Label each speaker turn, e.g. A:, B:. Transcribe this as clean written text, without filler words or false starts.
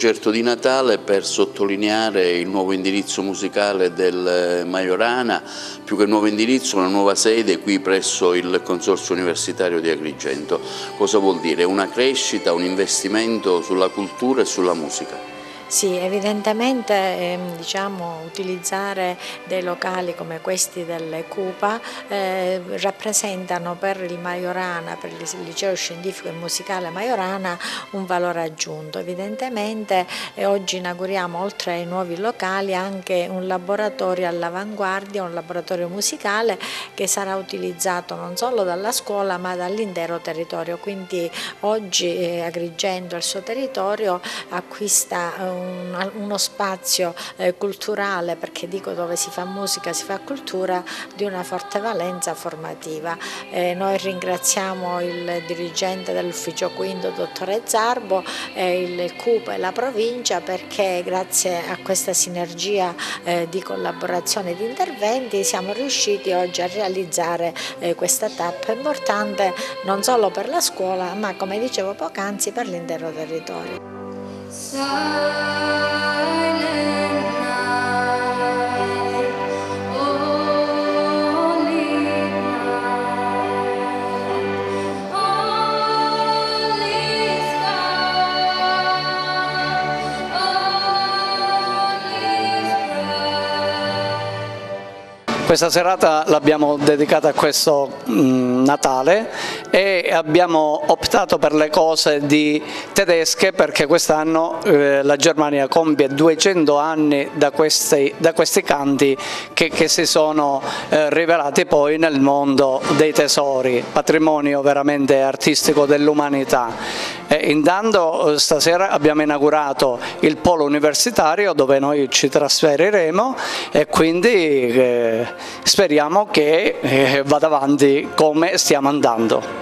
A: concerto di Natale per sottolineare il nuovo indirizzo musicale del Majorana, più che nuovo indirizzo, una nuova sede qui presso il Consorzio Universitario di Agrigento. Cosa vuol dire? Una crescita, un investimento sulla cultura e sulla musica.
B: Sì, evidentemente utilizzare dei locali come questi delle CUPA rappresentano per il Majorana, per il Liceo Scientifico e Musicale Majorana, un valore aggiunto. Evidentemente oggi inauguriamo, oltre ai nuovi locali, anche un laboratorio all'avanguardia, un laboratorio musicale che sarà utilizzato non solo dalla scuola ma dall'intero territorio. Quindi oggi Agrigento e il suo territorio acquista uno spazio culturale, perché dico dove si fa musica si fa cultura, di una forte valenza formativa. Noi ringraziamo il dirigente dell'ufficio quinto, dottore Zarbo, il CUP e la provincia, perché grazie a questa sinergia di collaborazione e di interventi siamo riusciti oggi a realizzare questa tappa importante non solo per la scuola ma, come dicevo poc'anzi, per l'intero territorio.
C: Questa serata l'abbiamo dedicata a questo Natale e abbiamo optato per le cose tedesche, perché quest'anno la Germania compie 200 anni da questi canti che si sono rivelati poi nel mondo dei tesori, patrimonio veramente artistico dell'umanità. Intanto stasera abbiamo inaugurato il polo universitario dove noi ci trasferiremo e quindi speriamo che vada avanti come stiamo andando.